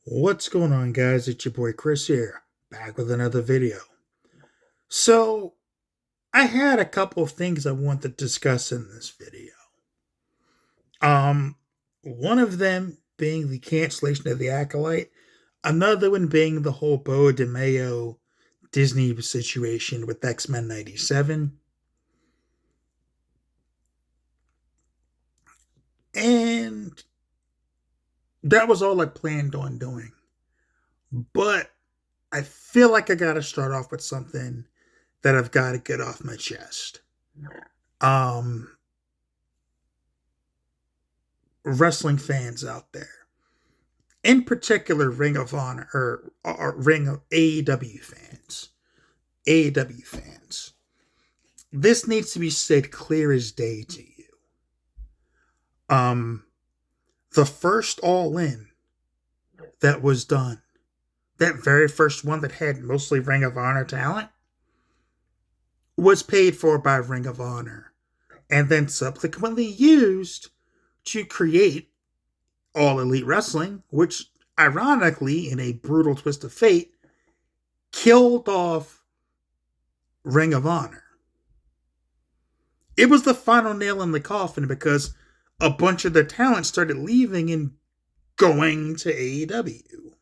What's going on, guys? It's your boy Chris here, back with another video. So, I had a couple of things I want to discuss in this video. Um, One of them being the cancellation of the Acolyte, another one being the whole Beau DeMayo Disney situation with X-Men 97. And that was all I planned on doing. But I feel like I gotta start off with something that I've got to get off my chest. Um, Wrestling fans out there, in particular, Ring of Honor or Ring of AEW fans, AEW fans. This needs to be said clear as day to you. Um, the first All In that was done, that very first one that had mostly Ring of Honor talent, was paid for by Ring of Honor and then subsequently used to create All Elite Wrestling, which ironically, in a brutal twist of fate, killed off Ring of Honor. It was the final nail in the coffin because a bunch of the talent started leaving and going to AEW.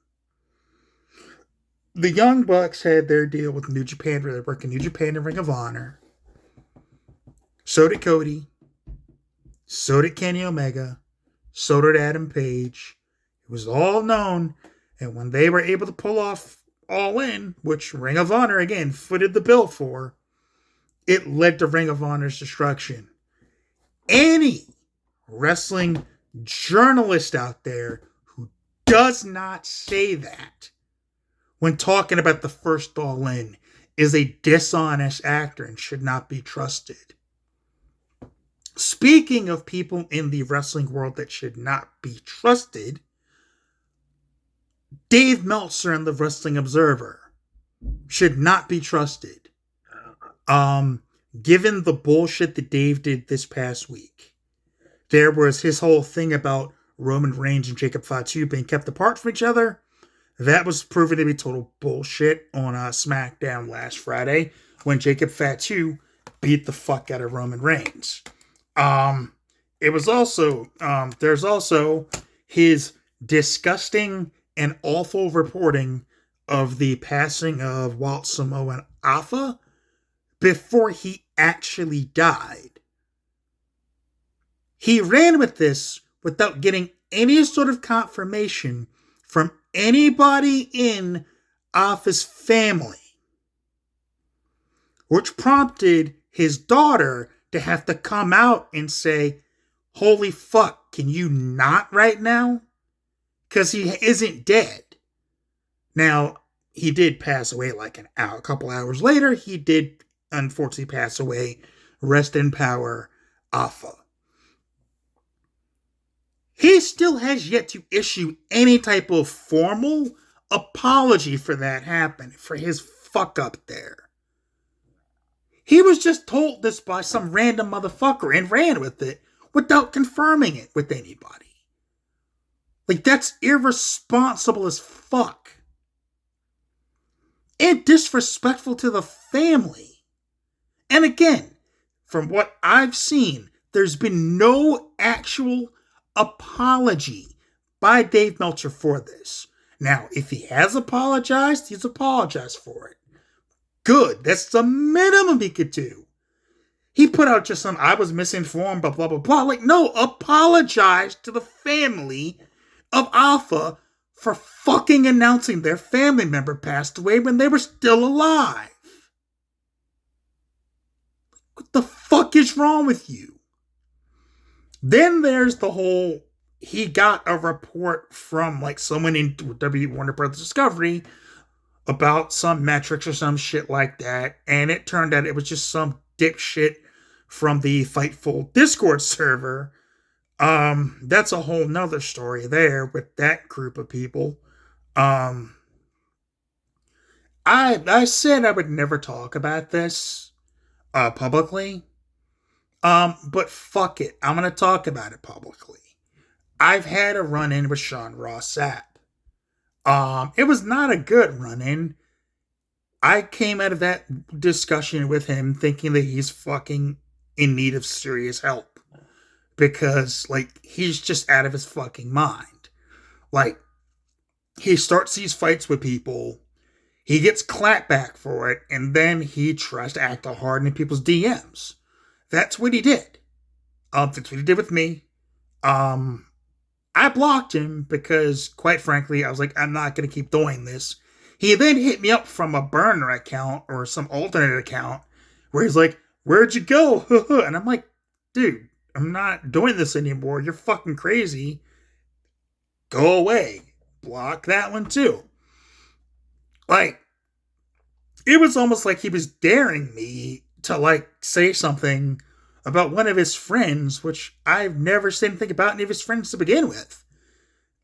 The Young Bucks had their deal with New Japan, where they work in New Japan and Ring of Honor. So did Cody. So did Kenny Omega. So did Adam Page. It was all known. And when they were able to pull off All In, which Ring of Honor, again, footed the bill for, it led to Ring of Honor's destruction. Any wrestling journalist out there who does not say that when talking about the first All In is a dishonest actor and should not be trusted. Speaking of people in the wrestling world that should not be trusted, Dave Meltzer and the Wrestling Observer should not be trusted. Given the bullshit that Dave did this past week, there was his whole thing about Roman Reigns and Jacob Fatu being kept apart from each other. That was proven to be total bullshit on SmackDown last Friday when Jacob Fatu beat the fuck out of Roman Reigns. It was also, there's also his disgusting and awful reporting of the passing of Walt Samoan Alpha before he actually died. He ran with this without getting any sort of confirmation from anybody in Alpha's family, which prompted his daughter to have to come out and say, holy fuck, can you not right now? Because he isn't dead. Now, he did pass away like a couple hours later. He did unfortunately pass away. Rest in power, Alpha. He still has yet to issue any type of formal apology for that happening, for his fuck up there. He was just told this by some random motherfucker and ran with it without confirming it with anybody. Like, that's irresponsible as fuck. And disrespectful to the family. And again, from what I've seen, there's been no actual apology by Dave Meltzer for this. Now, if he has apologized, he's apologized for it. Good. That's the minimum he could do. He put out just some, I was misinformed, blah, blah, blah, blah. Like, no, apologize to the family of Alpha for fucking announcing their family member passed away when they were still alive. What the fuck is wrong with you? Then there's the whole, he got a report from like someone in Warner Brothers Discovery about some metrics or some shit like that, and it turned out it was just some dipshit from the Fightful Discord server. That's a whole nother story there with that group of people. I said I would never talk about this publicly. But fuck it. I'm gonna talk about it publicly. I've had a run-in with Sean Ross Sapp. It was not a good run-in. I came out of that discussion with him thinking that he's fucking in need of serious help because, like, he's just out of his fucking mind. Like, he starts these fights with people, he gets clapped back for it, and then he tries to act all hard in people's DMs. That's what he did. That's what he did with me. I blocked him because, quite frankly, I was like, I'm not going to keep doing this. He then hit me up from a burner account or some alternate account where he's like, where'd you go? And I'm like, dude, I'm not doing this anymore. You're fucking crazy. Go away. Block that one too. Like, it was almost like he was daring me to, like, say something about one of his friends, which I've never said anything about any of his friends to begin with.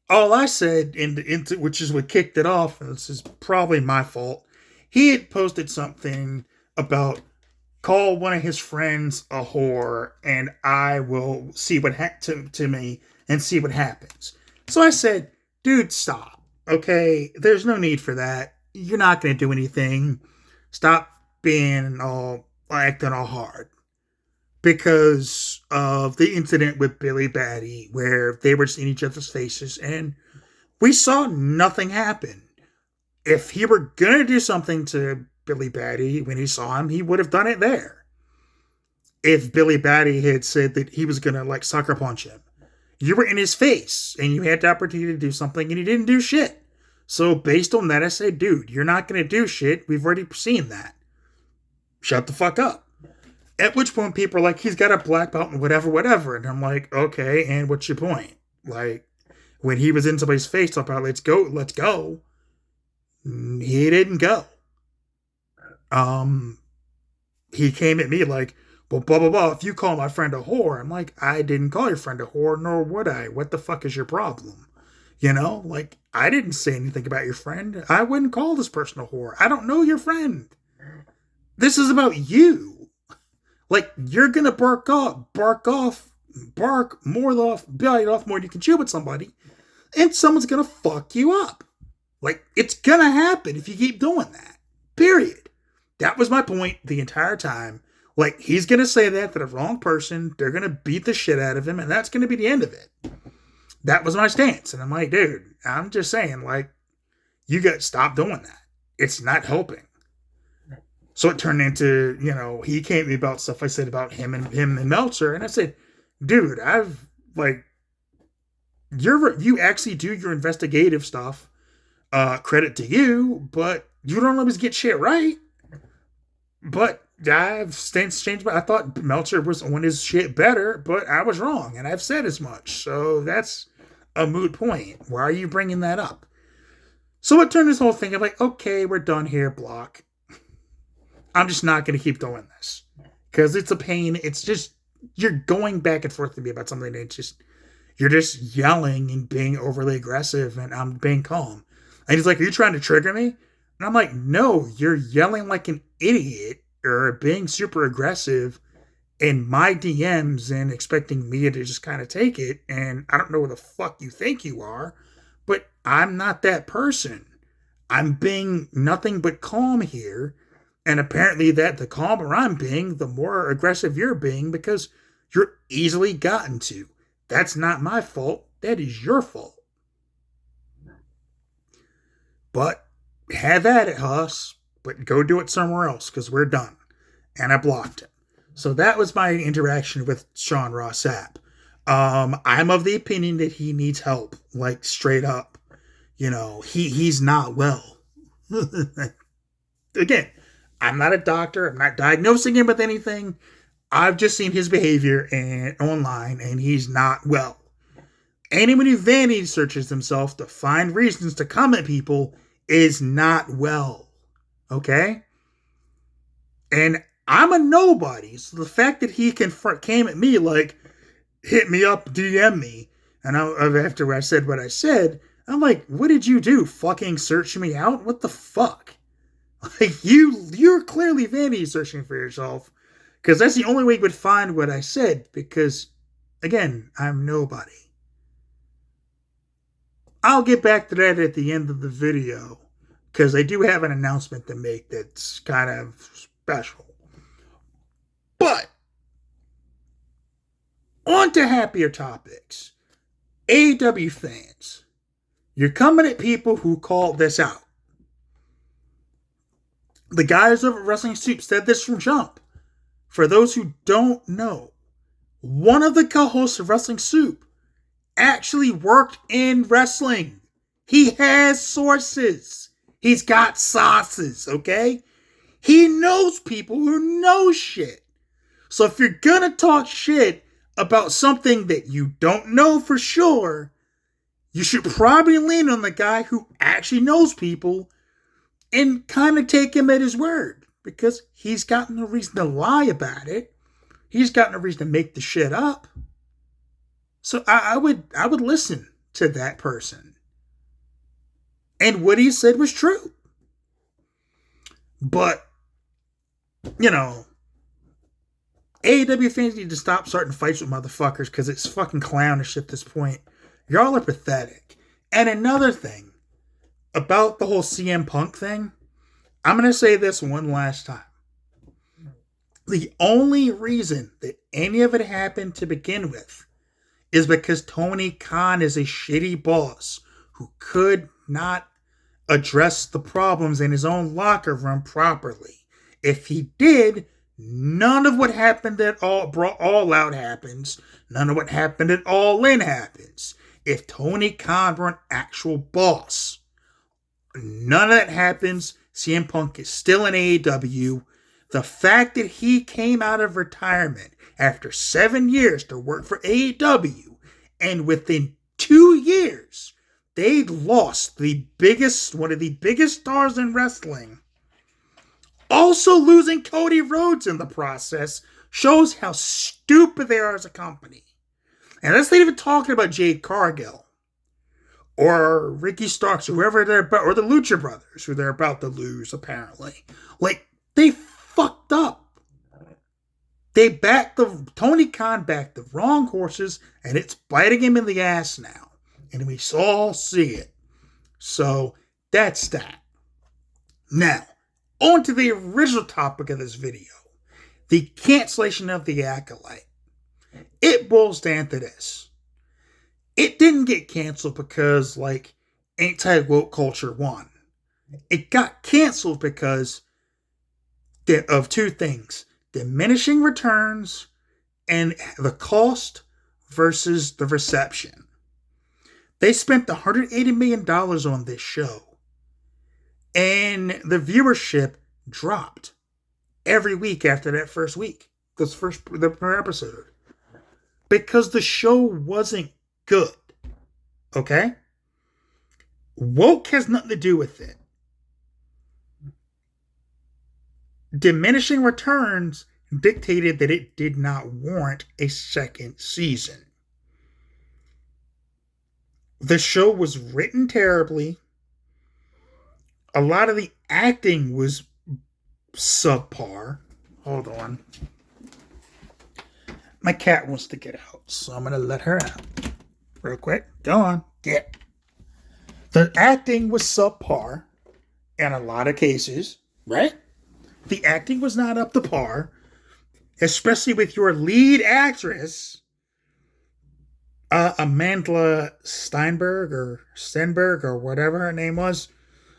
All I said, which is what kicked it off, and this is probably my fault, he had posted something about call one of his friends a whore, and I will see what to me and see what happens. So I said, dude, stop. Okay, there's no need for that. You're not going to do anything. Stop being all acting all hard. Because of the incident with Billy Batty, where they were seeing each other's faces, and we saw nothing happen. If he were going to do something to Billy Batty when he saw him, he would have done it there. If Billy Batty had said that he was going to, like, sucker punch him, you were in his face, and you had the opportunity to do something, and he didn't do shit. So based on that, I said, dude, you're not going to do shit. We've already seen that. Shut the fuck up. At which point people are like, he's got a black belt and whatever. And I'm like, okay, and what's your point? Like, when he was in somebody's face talking about, let's go. He didn't go. He came at me like, well, blah, blah, blah. If you call my friend a whore, I'm like, I didn't call your friend a whore, nor would I. What the fuck is your problem? You know, like, I didn't say anything about your friend. I wouldn't call this person a whore. I don't know your friend. This is about you. Like, you're going to bark more off, bite off more than you can chew with somebody, and someone's going to fuck you up. Like, it's going to happen if you keep doing that. Period. That was my point the entire time. Like, he's going to say that to the wrong person, they're going to beat the shit out of him, and that's going to be the end of it. That was my stance. And I'm like, dude, I'm just saying, like, you got to stop doing that. It's not helping. So it turned into, you know, he came to me about stuff I said about him and Meltzer. And I said, dude, you actually do your investigative stuff. Credit to you, but you don't always get shit right. But I've since changed. I thought Meltzer was on his shit better, but I was wrong. And I've said as much. So that's a moot point. Why are you bringing that up? So it turned this whole thing. I'm like, okay, we're done here, block. I'm just not going to keep doing this because it's a pain. It's just, you're going back and forth to me about something that you're just yelling and being overly aggressive, and I'm being calm. And he's like, are you trying to trigger me? And I'm like, no, you're yelling like an idiot or being super aggressive in my DMs and expecting me to just kind of take it. And I don't know where the fuck you think you are, but I'm not that person. I'm being nothing but calm here. And apparently that the calmer I'm being, the more aggressive you're being because you're easily gotten to. That's not my fault. That is your fault. But have at it, Huss. But go do it somewhere else because we're done. And I blocked him. So that was my interaction with Sean Ross Sapp. I'm of the opinion that he needs help. Like, straight up. You know, he's not well. Again, I'm not a doctor. I'm not diagnosing him with anything. I've just seen his behavior online, and he's not well. Anyone who vanity searches himself to find reasons to come at people is not well. Okay? And I'm a nobody. So the fact that he came at me like, hit me up, DM me, and after I said what I said, I'm like, what did you do? Fucking search me out? What the fuck? Like, you're clearly vanity searching for yourself, because that's the only way you would find what I said, because, again, I'm nobody. I'll get back to that at the end of the video because I do have an announcement to make that's kind of special. But on to happier topics. AEW fans, you're coming at people who called this out. The guys over at Wrestling Soup said this from jump. For those who don't know, one of the co-hosts of Wrestling Soup actually worked in wrestling. He has sources. He's got sauces, okay? He knows people who know shit. So if you're gonna talk shit about something that you don't know for sure, you should probably lean on the guy who actually knows people and kind of take him at his word, because he's got no reason to lie about it. He's got no reason to make the shit up. So I would listen to that person. And what he said was true. But, AEW fans need to stop starting fights with motherfuckers because it's fucking clownish at this point. Y'all are pathetic. And another thing about the whole CM Punk thing, I'm going to say this one last time. The only reason that any of it happened to begin with is because Tony Khan is a shitty boss who could not address the problems in his own locker room properly. If he did, none of what happened at All Out happens. None of what happened at All In happens. If Tony Khan were an actual boss, none of that happens. CM Punk is still in AEW. The fact that he came out of retirement after 7 years to work for AEW, and within 2 years, they lost one of the biggest stars in wrestling, also losing Cody Rhodes in the process, shows how stupid they are as a company. And that's not even talking about Jade Cargill or Ricky Starks, or whoever they're about, or the Lucha Brothers, who they're about to lose, apparently. Like, they fucked up. Tony Khan backed the wrong horses, and it's biting him in the ass now. And we all see it. So, that's that. Now, on to the original topic of this video. The cancellation of the Acolyte. It boils down to this. It didn't get canceled because, anti-woke culture won. It got canceled because of two things. Diminishing returns and the cost versus the reception. They spent $180 million on this show. And the viewership dropped every week after that first week. The premiere episode. Because the show wasn't good. Okay? Woke has nothing to do with it. Diminishing returns dictated that it did not warrant a second season. The show was written terribly. A lot of the acting was subpar. Hold on. My cat wants to get out, so I'm going to let her out. Real quick. Go on. Get. The acting was subpar in a lot of cases, right? The acting was not up to par, especially with your lead actress, Amanda Stenberg or whatever her name was.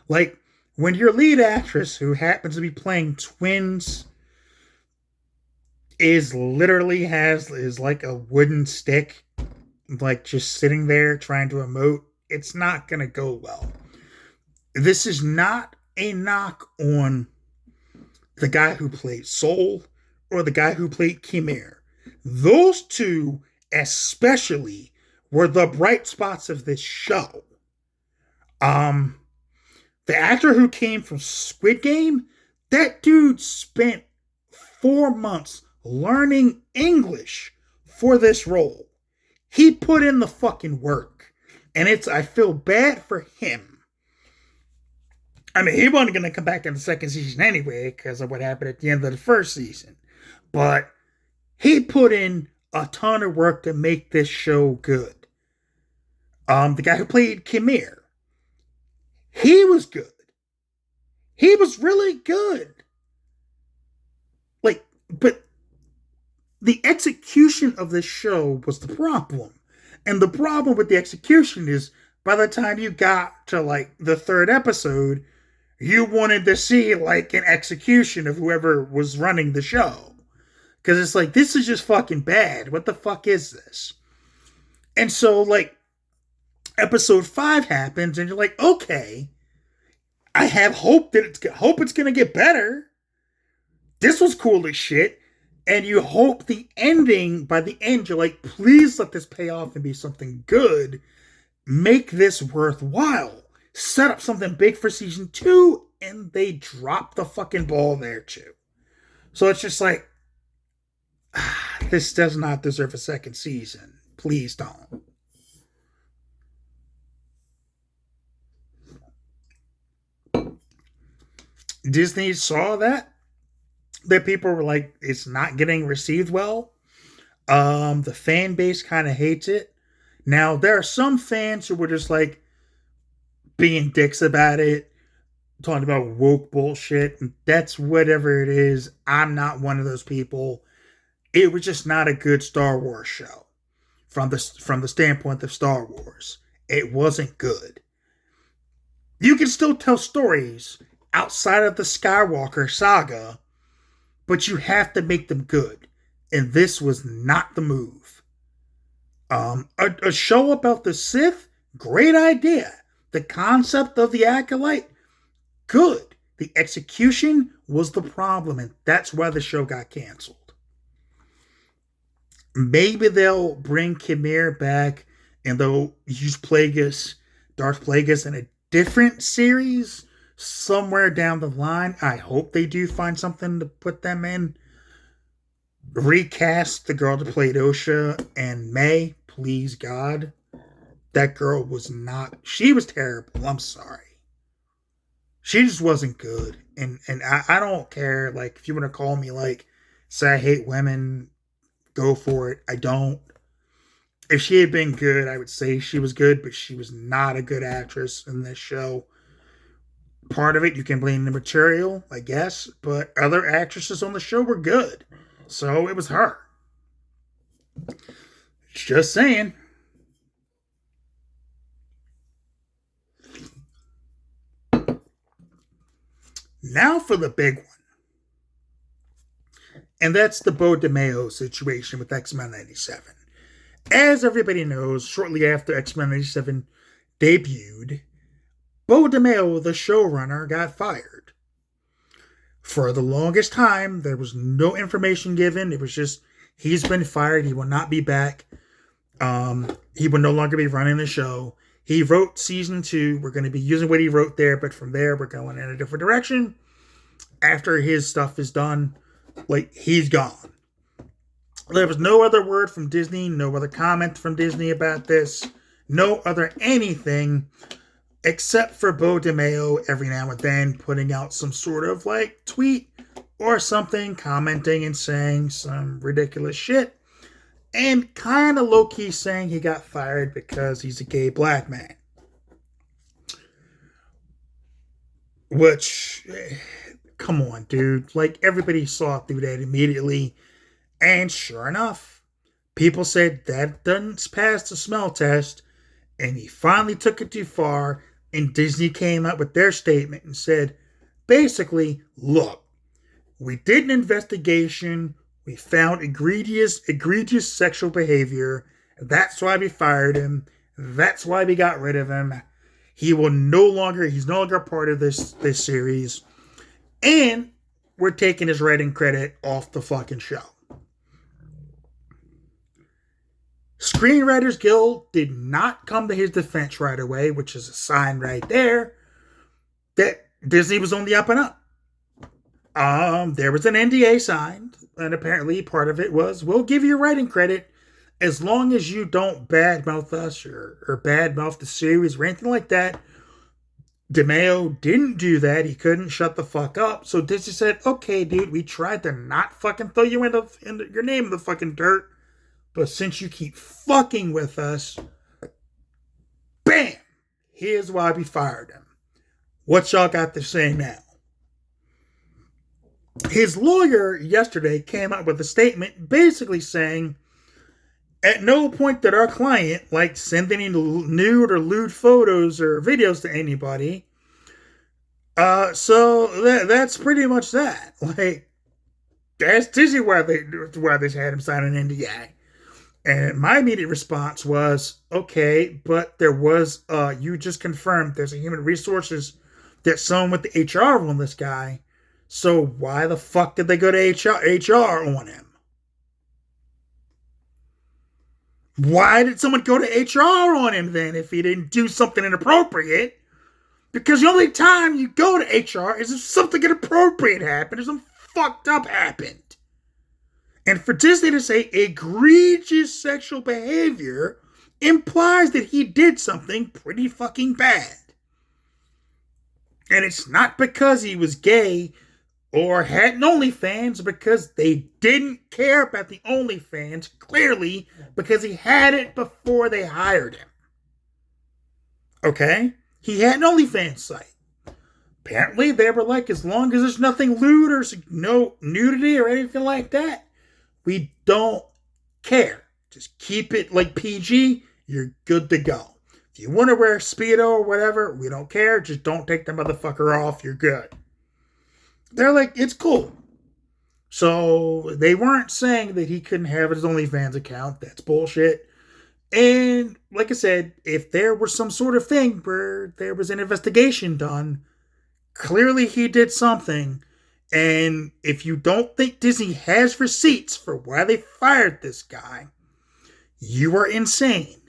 Like, when your lead actress, who happens to be playing twins, is like a wooden stick, like just sitting there trying to emote, it's not going to go well. This is not a knock on the guy who played Soul or the guy who played Khmer. Those two especially were the bright spots of this show. The actor who came from Squid Game, that dude spent 4 months learning English for this role. He put in the fucking work. And I feel bad for him. I mean, he wasn't going to come back in the second season anyway because of what happened at the end of the first season. But he put in a ton of work to make this show good. The guy who played Khmer, he was good. He was really good. Like, but the execution of this show was the problem. And the problem with the execution is by the time you got to like the third episode, you wanted to see like an execution of whoever was running the show. Because it's like, this is just fucking bad. What the fuck is this? And so, like, episode 5 happens, and you're like, okay, I have hope that it's gonna get better. This was cool as shit. And you hope the ending, by the end, you're like, please let this pay off and be something good. Make this worthwhile. Set up something big for season 2, and they drop the fucking ball there too. So it's just like, this does not deserve a second season. Please don't. Disney saw that people were like, it's not getting received well. The fan base kind of hates it. Now, there are some fans who were just like being dicks about it, talking about woke bullshit, and that's whatever it is. I'm not one of those people. It was just not a good Star Wars show from the standpoint of Star Wars. It wasn't good. You can still tell stories outside of the Skywalker saga, but you have to make them good. And this was not the move. A show about the Sith, great idea. The concept of the Acolyte, good. The execution was the problem, and that's why the show got canceled. Maybe they'll bring Khmer back, and they'll use Darth Plagueis in a different series somewhere down the line. I hope they do find something to put them in. Recast the girl that played Osha and May, please God. That girl she was terrible. I'm sorry. She just wasn't good. And I don't care, like, if you want to call me, like, say I hate women, go for it. I don't. If she had been good, I would say she was good, but she was not a good actress in this show. Part of it, you can blame the material, I guess, but other actresses on the show were good. So it was her. Just saying. Now for the big one. And that's the Beau DeMayo situation with X-Men 97. As everybody knows, shortly after X-Men 97 debuted, Beau DeMayo, the showrunner, got fired. For the longest time, there was no information given. It was just, he's been fired. He will not be back. He will no longer be running the show. He wrote season 2. We're going to be using what he wrote there, but from there, we're going in a different direction. After his stuff is done, like, he's gone. There was no other word from Disney, no other comment from Disney about this, no other anything, except for Beau DeMayo every now and then putting out some sort of, like, tweet or something, commenting and saying some ridiculous shit, and kind of low-key saying he got fired because he's a gay black man. Which, come on, dude. Like, everybody saw through that immediately. And sure enough, people said that doesn't pass the smell test. And he finally took it too far. And Disney came out with their statement and said, basically, look, we did an investigation. We found egregious sexual behavior. That's why we fired him. That's why we got rid of him. He's no longer a part of this series. And we're taking his writing credit off the fucking show. Screenwriters Guild did not come to his defense right away, which is a sign right there that Disney was on the up and up. There was an NDA signed, and apparently part of it was, we'll give you writing credit as long as you don't badmouth us or badmouth the series or anything like that. DeMayo didn't do that. He couldn't shut the fuck up. So Disney said, okay, dude, we tried to not fucking throw you into your name in the fucking dirt. But since you keep fucking with us, Bam! Here's why we fired him. What y'all got to say now? His lawyer yesterday came out with a statement basically saying, at no point did our client like send any nude or lewd photos or videos to anybody. So that's pretty much that. Like, that's Disney why they had him sign an NDA. And my immediate response was, okay, but there was, you just confirmed there's a human resources that's someone with the HR on this guy. So why the fuck did they go to HR on him? Why did someone go to HR on him then if he didn't do something inappropriate? Because the only time you go to HR is if something inappropriate happened or something fucked up happened. And for Disney to say egregious sexual behavior implies that he did something pretty fucking bad. And it's not because he was gay or had an OnlyFans, because they didn't care about the OnlyFans, clearly, because he had it before they hired him. Okay? He had an OnlyFans site. Apparently, they were like, as long as there's nothing lewd or no nudity or anything like that, we don't care. Just keep it like PG. You're good to go. If you want to wear a Speedo or whatever, we don't care. Just don't take the motherfucker off. You're good. They're like, it's cool. So they weren't saying that he couldn't have his OnlyFans account. That's bullshit. And like I said, if there was some sort of thing where there was an investigation done, clearly he did something. And if you don't think Disney has receipts for why they fired this guy, you are insane.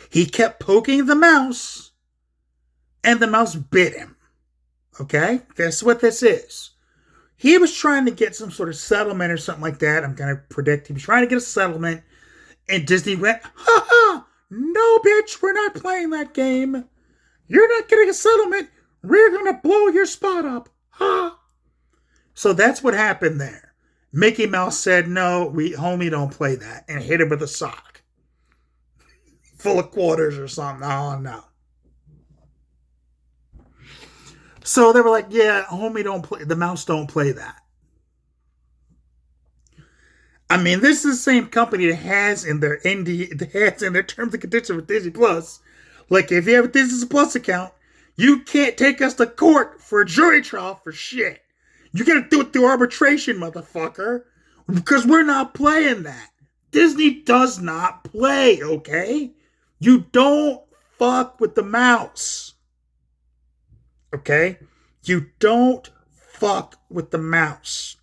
He kept poking the mouse, and the mouse bit him. Okay? That's what this is. He was trying to get some sort of settlement or something like that. I'm going to predict he was trying to get a settlement, and Disney went, ha ha, no bitch, we're not playing that game. You're not getting a settlement. We're going to blow your spot up. Ha! So that's what happened there. Mickey Mouse said, no, homie, don't play that, and hit him with a sock. Full of quarters or something. Oh, no. So they were like, yeah, homie, the mouse don't play that. I mean, this is the same company that has in their terms and conditions with Disney Plus. Like, if you have a Disney Plus account, you can't take us to court for a jury trial for shit. You gotta do it through arbitration, motherfucker. Because we're not playing that. Disney does not play, okay? You don't fuck with the mouse. Okay? You don't fuck with the mouse.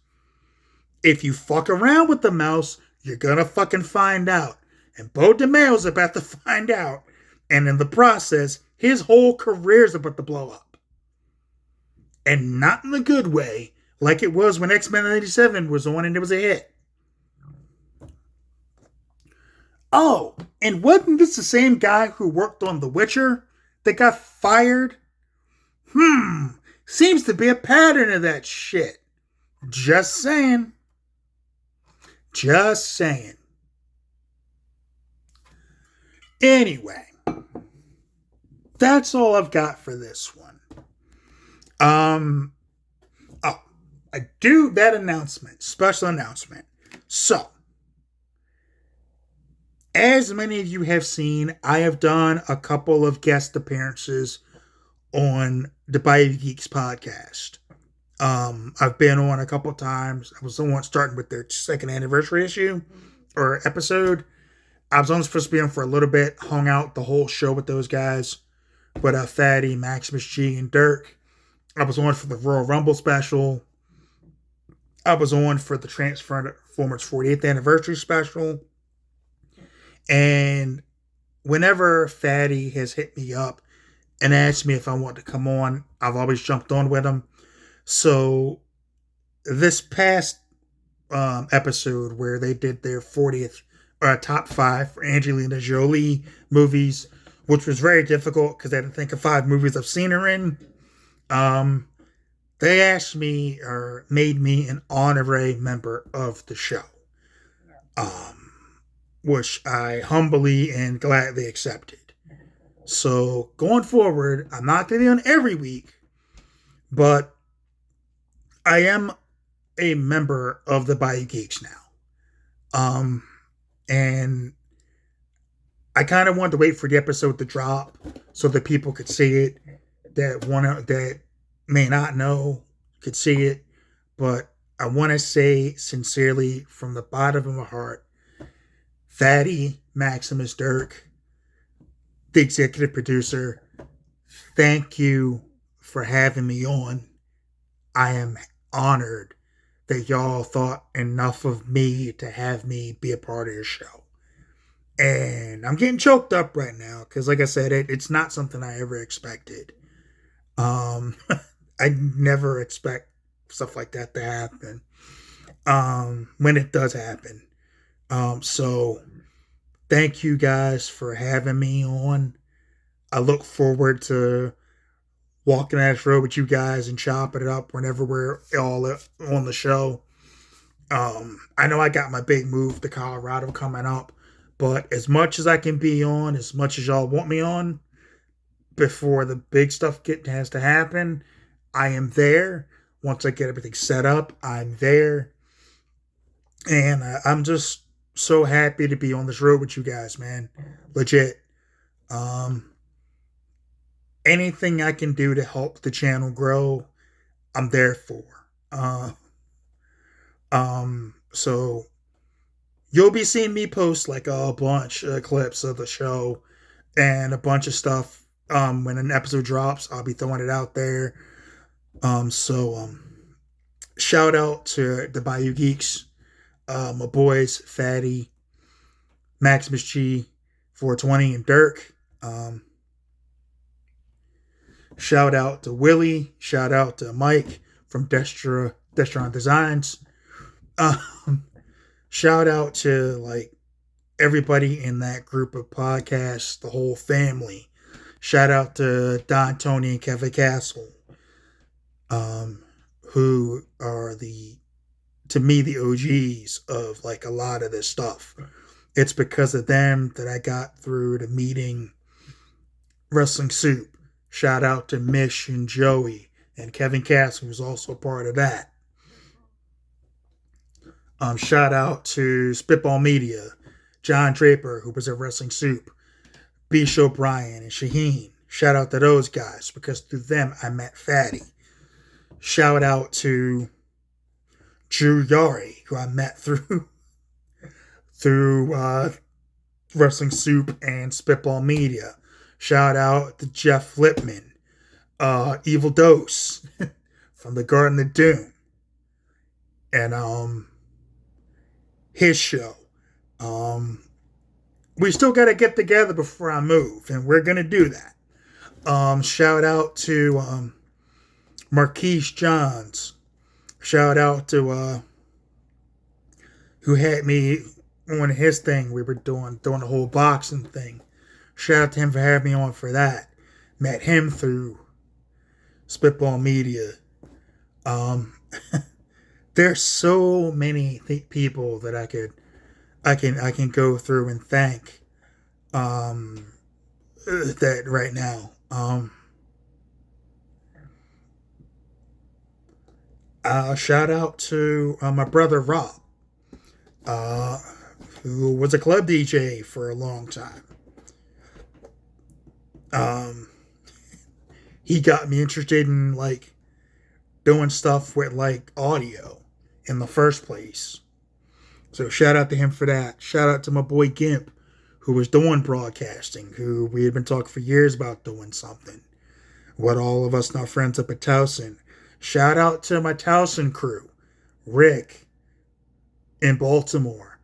If you fuck around with the mouse, you're gonna fucking find out. And Beau DeMayo's about to find out. And in the process, his whole career's about to blow up. And not in the good way, like it was when X-Men 87 was on and it was a hit. Oh, and wasn't this the same guy who worked on The Witcher that got fired? Seems to be a pattern of that shit. Just saying. Just saying. Anyway, that's all I've got for this one. I do that announcement, special announcement. So, as many of you have seen, I have done a couple of guest appearances on the Bayou Geeks podcast. I've been on a couple of times. I was on starting with their second anniversary issue or episode. I was only supposed to be on for a little bit, hung out the whole show with those guys, with Fatty, Maximus G, and Dirk. I was on for the Royal Rumble special. I was on for the Transformers 48th anniversary special. And whenever Fatty has hit me up and asked me if I want to come on, I've always jumped on with him. So this past episode where they did their 40th top 5 for Angelina Jolie movies, which was very difficult because I didn't think of 5 movies I've seen her in. They asked me or made me an honorary member of the show. which I humbly and gladly accepted. So going forward, I'm not going to be on every week, but I am a member of the Bayou Geeks now. And I kind of wanted to wait for the episode to drop so that people could see it. That may not know could see it, but I want to say sincerely from the bottom of my heart, Fatty, Maximus, Dirk, the executive producer, thank you for having me on. I am honored that y'all thought enough of me to have me be a part of your show. And I'm getting choked up right now because, like I said, it's not something I ever expected. I never expect stuff like that to happen when it does happen. So thank you guys for having me on. I look forward to walking that road with you guys and chopping it up whenever we're all on the show. I know I got my big move to Colorado coming up, but as much as I can be on, as much as y'all want me on, before the big stuff has to happen, I am there. Once I get everything set up, I'm there. And I'm just so happy to be on this road with you guys, man. Legit. Anything I can do to help the channel grow, I'm there for. So you'll be seeing me post like a bunch of clips of the show and a bunch of stuff. When an episode drops, I'll be throwing it out there. Shout out to the Bayou Geeks, my boys, Fatty, Maximus G, 420, and Dirk. Shout out to Willie. Shout out to Mike from Destron Designs. Shout out to like everybody in that group of podcasts, the whole family. Shout out to Don, Tony, and Kevin Castle, who are to me, the OGs of like a lot of this stuff. It's because of them that I got through to meeting Wrestling Soup. Shout out to Mish and Joey and Kevin Castle, who's also part of that. Shout out to Spitball Media, John Draper, who was at Wrestling Soup, Bish O'Brien, and Shaheen. Shout out to those guys, because through them I met Fatty. Shout out to Drew Yari, who I met through Wrestling Soup and Spitball Media. Shout out to Jeff Lipman, Evil Dose from the Garden of Doom, and his show. We still got to get together before I move, and we're gonna do that. Shout out to Marquise Johns. Shout out to who had me on his thing. We were doing the whole boxing thing. Shout out to him for having me on for that. Met him through Spitball Media. There's so many people that I can go through and thank that right now. Shout out to my brother Rob, who was a club DJ for a long time. He got me interested in like doing stuff with like audio in the first place. So shout out to him for that. Shout out to my boy Gimp, who was doing broadcasting, who we had been talking for years about doing something. What all of us now friends up at Towson. Shout out to my Towson crew, Rick in Baltimore,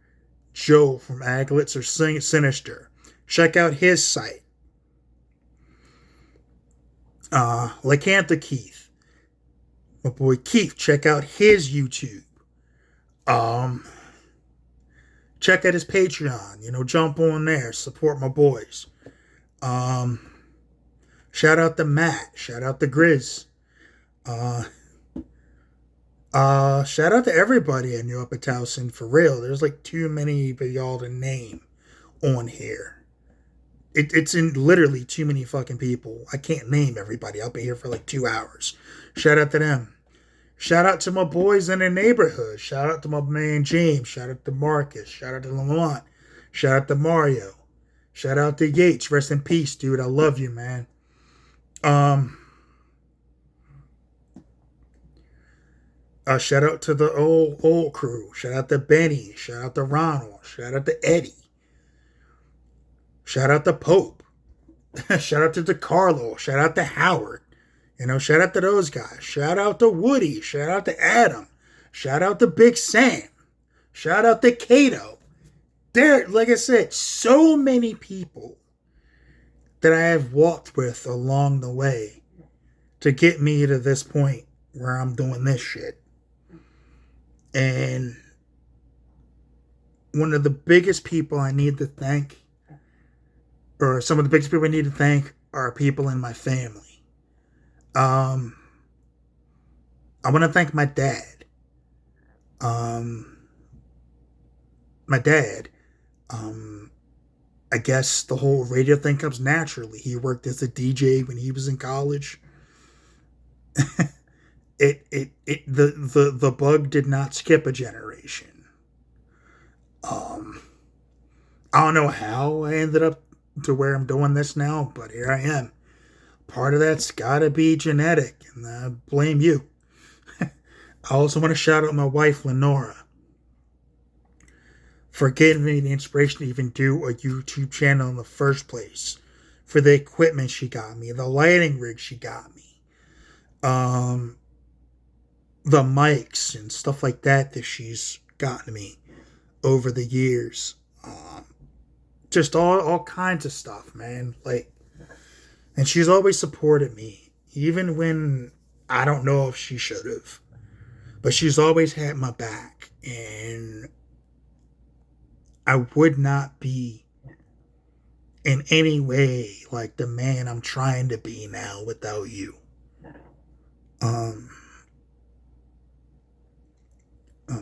Joe from Acolyte or Sinister. Check out his site. Lycantha Keith, my boy Keith, check out his YouTube. Check out his Patreon, jump on there, support my boys. Shout out to Matt, shout out to Grizz. Shout out to everybody I knew up at Towson, for real. There's like too many of y'all to name. on here. It's in literally too many fucking people. I can't name everybody. I'll be here for like 2 hours. Shout out to them. Shout out to my boys in the neighborhood. Shout out to my man James. Shout out to Marcus. Shout out to Lamont. Shout out to Mario. Shout out to Yates. Rest in peace, dude. I love you, man. Shout out to the old crew. Shout out to Benny. Shout out to Ronald. Shout out to Eddie. Shout out to Pope. Shout out to DeCarlo. Shout out to Howard. Shout out to those guys. Shout out to Woody. Shout out to Adam. Shout out to Big Sam. Shout out to Kato. There, like I said, so many people that I have walked with along the way to get me to this point where I'm doing this shit. And one of the biggest people I need to thank, or some of the biggest people I need to thank, are people in my family. I want to thank my dad. I guess the whole radio thing comes naturally. He worked as a DJ when he was in college. The bug did not skip a generation. I don't know how I ended up to where I'm doing this now, but here I am. Part of that's gotta be genetic, and I blame you. I also want to shout out my wife, Lenora, for giving me the inspiration to even do a YouTube channel in the first place. For the equipment she got me, the lighting rig she got me, the mics and stuff like that she's gotten me over the years. Just all kinds of stuff, man. And she's always supported me, even when I don't know if she should have. But she's always had my back, and I would not be in any way like the man I'm trying to be now without you.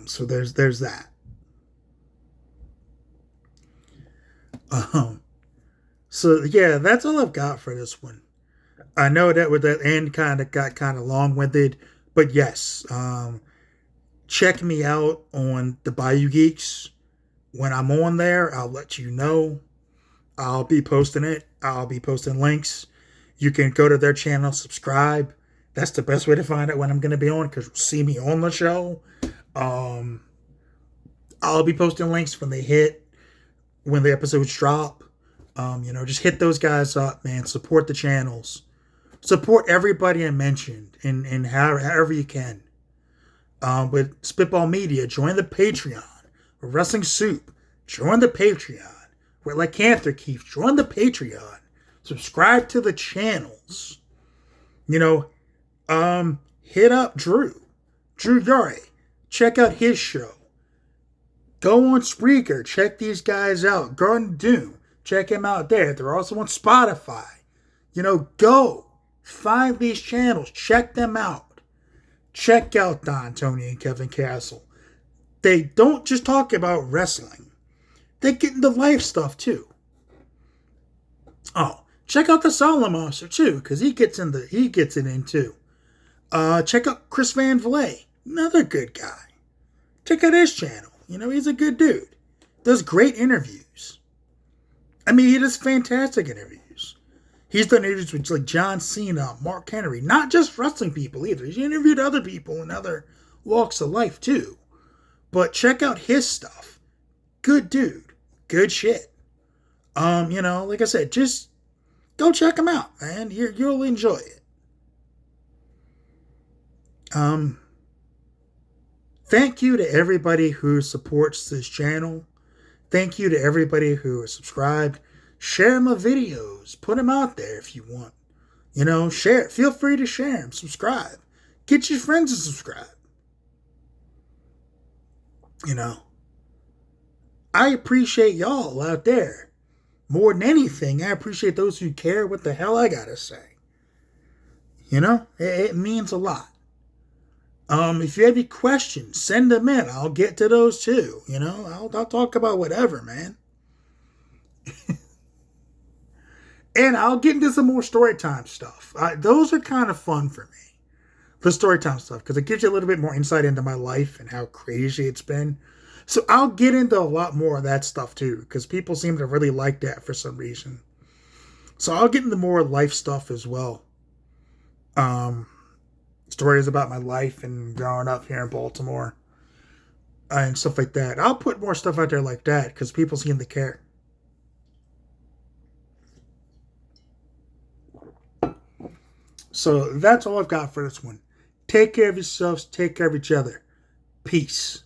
So there's that. So yeah, that's all I've got for this one. I know that with that end got kind of long-winded, but yes, check me out on the Bayou Geeks. When I'm on there, I'll let you know. I'll be posting it. I'll be posting links. You can go to their channel, subscribe. That's the best way to find out when I'm going to be on, because you'll see me on the show. I'll be posting links when the episodes drop. Just hit those guys up, man. Support the channels. Support everybody I mentioned in however you can. With Spitball Media, join the Patreon. With Wrestling Soup, join the Patreon. With Lycanthro Keith, join the Patreon. Subscribe to the channels. Hit up Drew Yare. Check out his show. Go on Spreaker. Check these guys out. Garden Doom. Check him out there. They're also on Spotify. Go. Find these channels. Check them out. Check out Don, Tony, and Kevin Castle. They don't just talk about wrestling. They get into life stuff, too. Oh, check out the Solid Monster, too, because he gets it in, too. Check out Chris Van Vliet. Another good guy. Check out his channel. He's a good dude. Does great interviews. He does fantastic interviews. He's done interviews with like John Cena, Mark Henry. Not just wrestling people either. He's interviewed other people in other walks of life too. But check out his stuff. Good dude. Good shit. Like I said, just go check him out, man. You'll enjoy it. Thank you to everybody who supports this channel. Thank you to everybody who is subscribed. Share my videos. Put them out there if you want. Share. Feel free to share them. Subscribe. Get your friends to subscribe. I appreciate y'all out there. More than anything, I appreciate those who care what the hell I gotta say. It means a lot. If you have any questions, send them in. I'll get to those too. I'll talk about whatever, man. And I'll get into some more story time stuff. Those are kind of fun for me. The story time stuff, because it gives you a little bit more insight into my life and how crazy it's been. So I'll get into a lot more of that stuff too, because people seem to really like that for some reason. So I'll get into more life stuff as well. Stories about my life and growing up here in Baltimore and stuff like that. I'll put more stuff out there like that because people seem to care. So that's all I've got for this one. Take care of yourselves. Take care of each other. Peace.